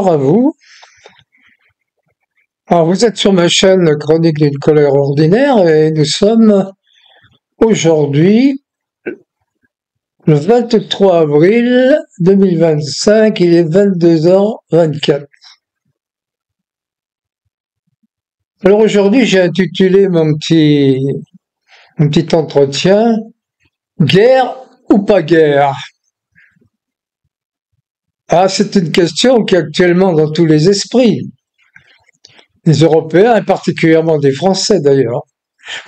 Bonsoir à vous. Alors, vous êtes sur ma chaîne Chronique d'une colère ordinaire et nous sommes aujourd'hui le 23 avril 2025, il est 22h24. Alors aujourd'hui, j'ai intitulé mon petit entretien « Guerre ou pas guerre ?» Ah, c'est une question qui est actuellement dans tous les esprits, des Européens et particulièrement des Français d'ailleurs.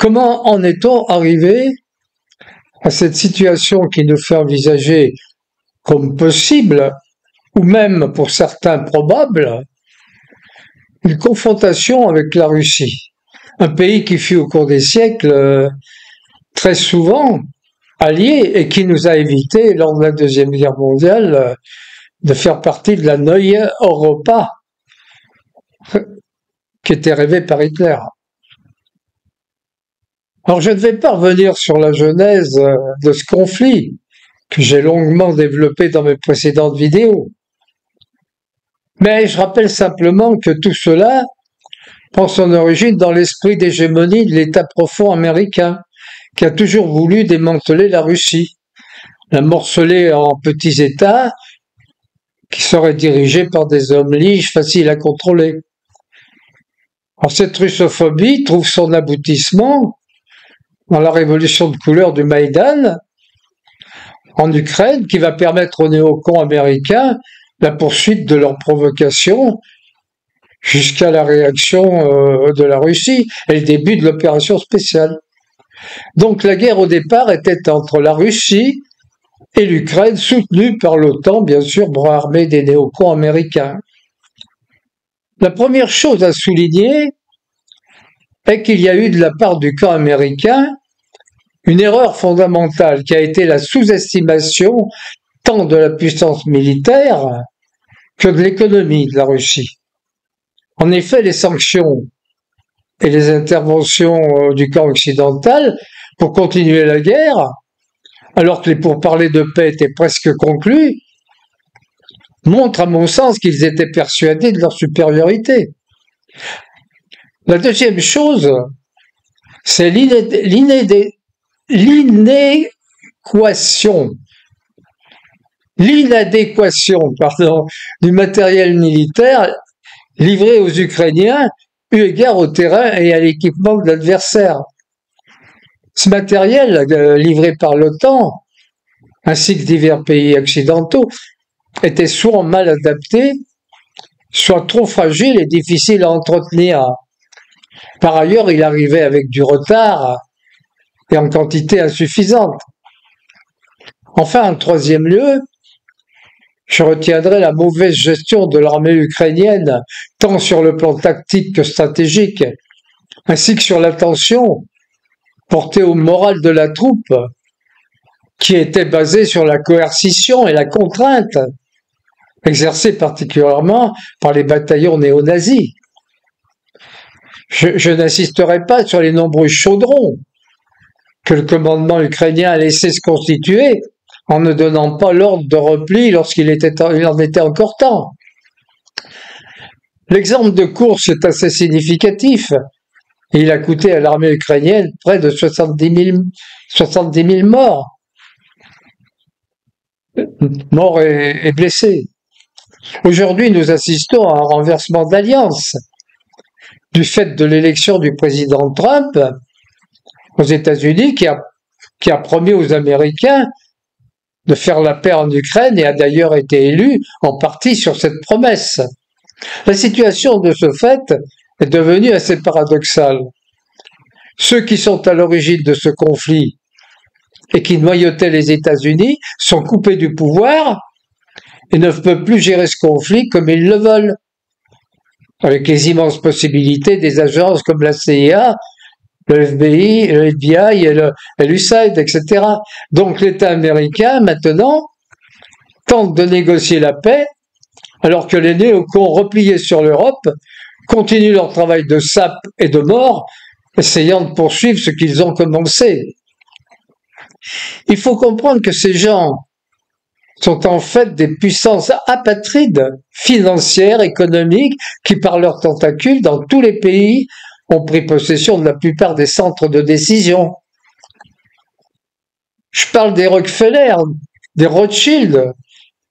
Comment en est-on arrivé à cette situation qui nous fait envisager comme possible, ou même pour certains probable, une confrontation avec la Russie, un pays qui fut au cours des siècles très souvent allié et qui nous a évité lors de la Deuxième Guerre mondiale de faire partie de la Neue Europa qui était rêvée par Hitler. Alors je ne vais pas revenir sur la genèse de ce conflit que j'ai longuement développé dans mes précédentes vidéos. Mais je rappelle simplement que tout cela prend son origine dans l'esprit d'hégémonie de l'État profond américain, qui a toujours voulu démanteler la Russie, la morceler en petits États qui seraient dirigés par des hommes liges faciles à contrôler. Alors cette russophobie trouve son aboutissement dans la révolution de couleur du Maïdan en Ukraine, qui va permettre aux néocons américains la poursuite de leurs provocations jusqu'à la réaction de la Russie et le début de l'opération spéciale. Donc la guerre au départ était entre la Russie et l'Ukraine, soutenue par l'OTAN, bien sûr, bras armé des néocons américains. La première chose à souligner est qu'il y a eu de la part du camp américain une erreur fondamentale qui a été la sous-estimation tant de la puissance militaire que de l'économie de la Russie. En effet, les sanctions et les interventions du camp occidental pour continuer la guerre, alors que les pourparlers de paix étaient presque conclus, montrent à mon sens qu'ils étaient persuadés de leur supériorité. La deuxième chose, c'est l'inadéquation du matériel militaire livré aux Ukrainiens eu égard au terrain et à l'équipement de l'adversaire. Ce matériel livré par l'OTAN, ainsi que divers pays occidentaux, était soit mal adapté, soit trop fragile et difficile à entretenir. Par ailleurs, il arrivait avec du retard et en quantité insuffisante. Enfin, en troisième lieu, je retiendrai la mauvaise gestion de l'armée ukrainienne, tant sur le plan tactique que stratégique, ainsi que sur l'attention portée au moral de la troupe, qui était basée sur la coercition et la contrainte, exercée particulièrement par les bataillons néo-nazis. Je n'insisterai pas sur les nombreux chaudrons que le commandement ukrainien a laissé se constituer en ne donnant pas l'ordre de repli lorsqu'il en était encore temps. L'exemple de course est assez significatif. Il a coûté à l'armée ukrainienne près de 70 000 morts. Morts et blessés. Aujourd'hui, nous assistons à un renversement d'alliance du fait de l'élection du président Trump aux États-Unis qui a promis aux Américains de faire la paix en Ukraine et a d'ailleurs été élu en partie sur cette promesse. La situation de ce fait est devenue assez paradoxale. Ceux qui sont à l'origine de ce conflit et qui noyautaient les États-Unis sont coupés du pouvoir et ne peuvent plus gérer ce conflit comme ils le veulent, avec les immenses possibilités des agences comme la CIA, le FBI et l'USAID, etc. Donc l'État américain, maintenant, tente de négocier la paix, alors que les néocons repliés sur l'Europe continuent leur travail de sape et de mort, essayant de poursuivre ce qu'ils ont commencé. Il faut comprendre que ces gens sont en fait des puissances apatrides, financières, économiques, qui par leurs tentacules, dans tous les pays, ont pris possession de la plupart des centres de décision. Je parle des Rockefeller, des Rothschild,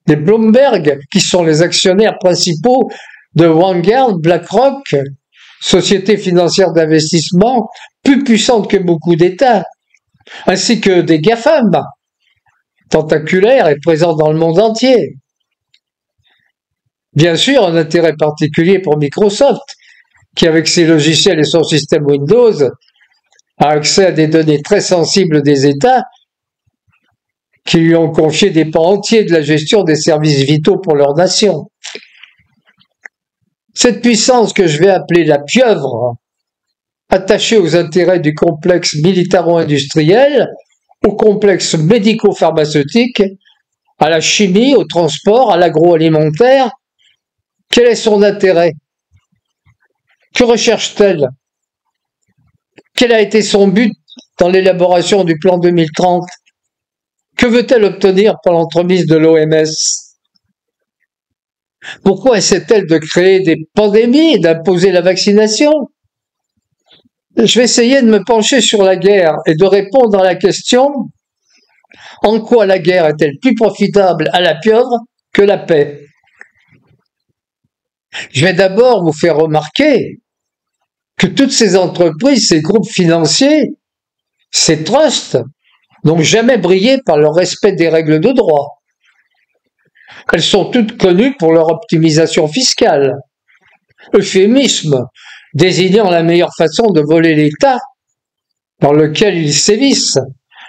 des Bloomberg, qui sont les actionnaires principaux de Vanguard, BlackRock, société financière d'investissement plus puissante que beaucoup d'États, ainsi que des GAFAM, tentaculaires et présents dans le monde entier. Bien sûr, un intérêt particulier pour Microsoft, qui avec ses logiciels et son système Windows a accès à des données très sensibles des États qui lui ont confié des pans entiers de la gestion des services vitaux pour leur nation. Cette puissance que je vais appeler la pieuvre, attachée aux intérêts du complexe militaro-industriel, au complexe médico-pharmaceutique, à la chimie, au transport, à l'agroalimentaire, quel est son intérêt? Que recherche-t-elle? Quel a été son but dans l'élaboration du plan 2030? Que veut-elle obtenir par l'entremise de l'OMS? Pourquoi essaie-t-elle de créer des pandémies et d'imposer la vaccination? Je vais essayer de me pencher sur la guerre et de répondre à la question: en quoi la guerre est-elle plus profitable à la pieuvre que la paix? Je vais d'abord vous faire remarquer que toutes ces entreprises, ces groupes financiers, ces trusts, n'ont jamais brillé par le respect des règles de droit. Elles sont toutes connues pour leur optimisation fiscale, euphémisme désignant la meilleure façon de voler l'État dans lequel ils sévissent,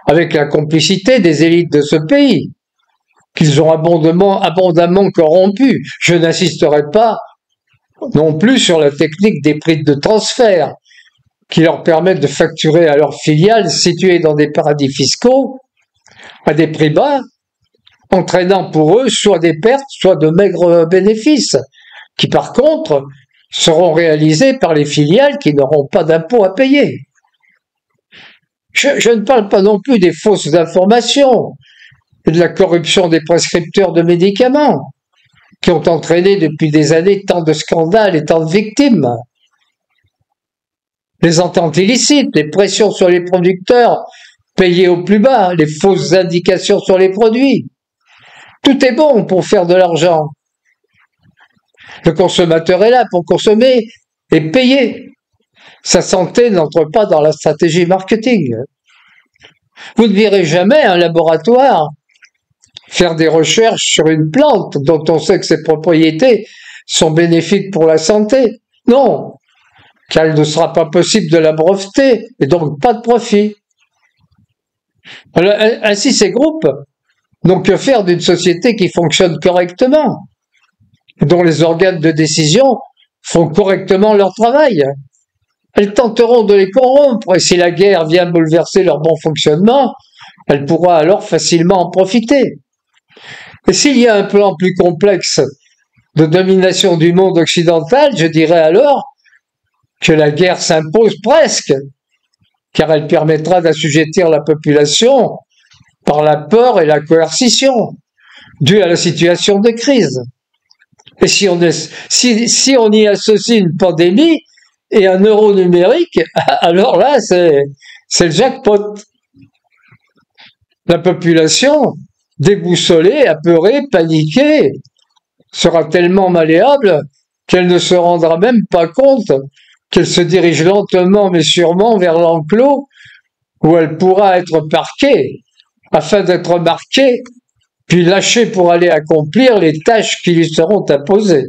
avec la complicité des élites de ce pays, qu'ils ont abondamment corrompues. Je n'insisterai pas non plus sur la technique des prix de transfert, qui leur permettent de facturer à leurs filiales situées dans des paradis fiscaux à des prix bas, entraînant pour eux soit des pertes, soit de maigres bénéfices, qui par contre seront réalisés par les filiales qui n'auront pas d'impôts à payer. Je ne parle pas non plus des fausses informations et de la corruption des prescripteurs de médicaments, qui ont entraîné depuis des années tant de scandales et tant de victimes. Les ententes illicites, les pressions sur les producteurs payés au plus bas, les fausses indications sur les produits. Tout est bon pour faire de l'argent. Le consommateur est là pour consommer et payer. Sa santé n'entre pas dans la stratégie marketing. Vous ne verrez jamais un laboratoire faire des recherches sur une plante dont on sait que ses propriétés sont bénéfiques pour la santé. Non, car il ne sera pas possible de la breveter et donc pas de profit. Alors, ainsi, ces groupes n'ont que faire d'une société qui fonctionne correctement, dont les organes de décision font correctement leur travail. Elles tenteront de les corrompre, et si la guerre vient bouleverser leur bon fonctionnement, elle pourra alors facilement en profiter. Et s'il y a un plan plus complexe de domination du monde occidental, je dirais alors que la guerre s'impose presque, car elle permettra d'assujettir la population par la peur et la coercition, due à la situation de crise. Et si on y associe une pandémie et un euro numérique, alors là, c'est le jackpot. La population, déboussolée, apeurée, paniquée, sera tellement malléable qu'elle ne se rendra même pas compte qu'elle se dirige lentement mais sûrement vers l'enclos où elle pourra être parquée afin d'être marquée, puis lâchée pour aller accomplir les tâches qui lui seront imposées.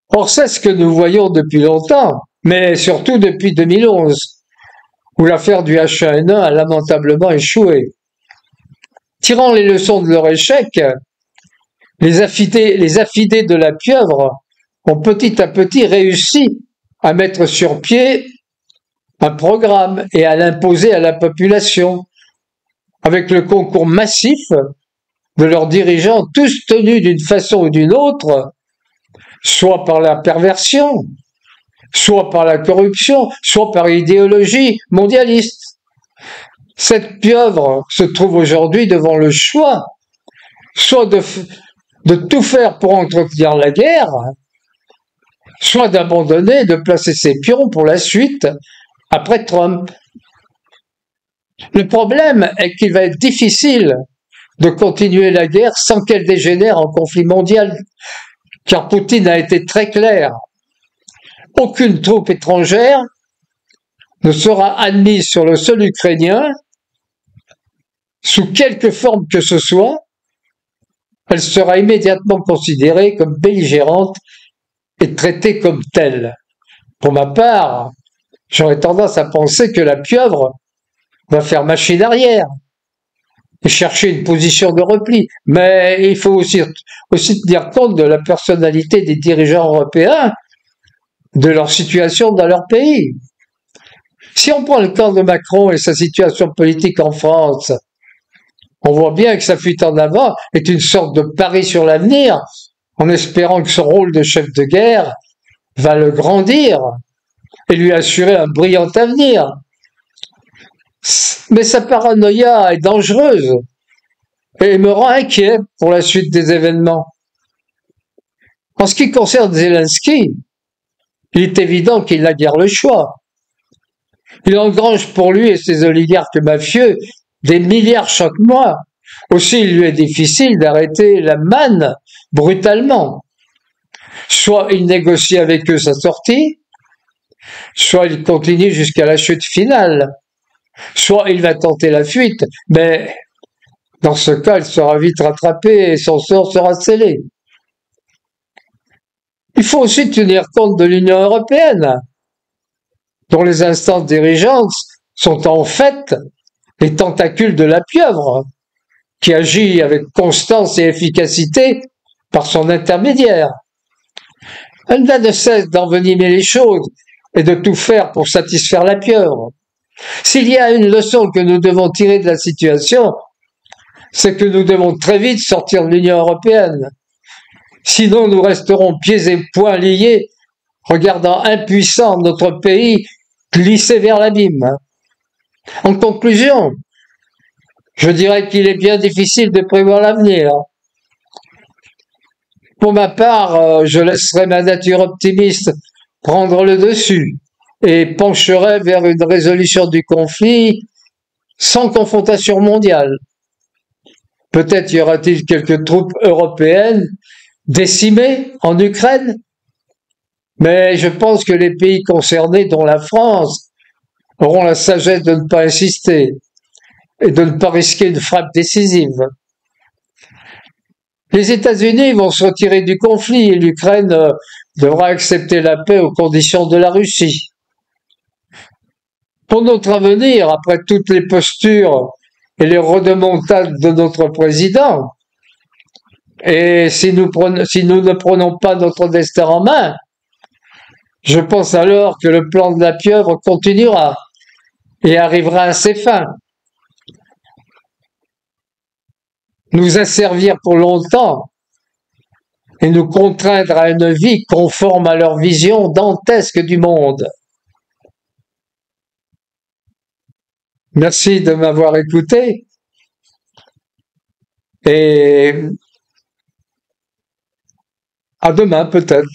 Or, c'est ce que nous voyons depuis longtemps, mais surtout depuis 2011, où l'affaire du H1N1 a lamentablement échoué. Tirant les leçons de leur échec, les affidés de la pieuvre ont petit à petit réussi à mettre sur pied un programme et à l'imposer à la population, avec le concours massif de leurs dirigeants, tous tenus d'une façon ou d'une autre, soit par la perversion, soit par la corruption, soit par idéologie mondialiste. Cette pieuvre se trouve aujourd'hui devant le choix, soit de tout faire pour entretenir la guerre, soit d'abandonner, de placer ses pions pour la suite après Trump. Le problème est qu'il va être difficile de continuer la guerre sans qu'elle dégénère en conflit mondial, car Poutine a été très clair. Aucune troupe étrangère ne sera admise sur le sol ukrainien sous quelque forme que ce soit. Elle sera immédiatement considérée comme belligérante et traitée comme telle. Pour ma part, j'aurais tendance à penser que la pieuvre va faire machine arrière et chercher une position de repli. Mais il faut aussi tenir compte de la personnalité des dirigeants européens, de leur situation dans leur pays. Si on prend le cas de Macron et sa situation politique en France, on voit bien que sa fuite en avant est une sorte de pari sur l'avenir, en espérant que son rôle de chef de guerre va le grandir et lui assurer un brillant avenir. Mais sa paranoïa est dangereuse et me rend inquiet pour la suite des événements. En ce qui concerne Zelensky, il est évident qu'il n'a guère le choix. Il engrange pour lui et ses oligarques mafieux des milliards chaque mois. Aussi, il lui est difficile d'arrêter la manne brutalement. Soit il négocie avec eux sa sortie, soit il continue jusqu'à la chute finale, soit il va tenter la fuite, mais dans ce cas, il sera vite rattrapé et son sort sera scellé. Il faut aussi tenir compte de l'Union européenne, dont les instances dirigeantes sont en fait les tentacules de la pieuvre, qui agit avec constance et efficacité par son intermédiaire. Elle n'a de cesse d'envenimer les choses et de tout faire pour satisfaire la pieuvre. S'il y a une leçon que nous devons tirer de la situation, c'est que nous devons très vite sortir de l'Union européenne. Sinon, nous resterons pieds et poings liés, regardant impuissants notre pays glisser vers l'abîme. En conclusion, je dirais qu'il est bien difficile de prévoir l'avenir. Pour ma part, je laisserai ma nature optimiste prendre le dessus et pencherai vers une résolution du conflit sans confrontation mondiale. Peut-être y aura-t-il quelques troupes européennes décimées en Ukraine, mais je pense que les pays concernés, dont la France, auront la sagesse de ne pas insister et de ne pas risquer une frappe décisive. Les États-Unis vont se retirer du conflit et l'Ukraine devra accepter la paix aux conditions de la Russie. Pour notre avenir, après toutes les postures et les rodomontades de notre président, et si nous ne prenons pas notre destin en main, je pense alors que le plan de la pieuvre continuera et arrivera à ses fins. Nous asservir pour longtemps et nous contraindre à une vie conforme à leur vision dantesque du monde. Merci de m'avoir écouté et à demain peut-être.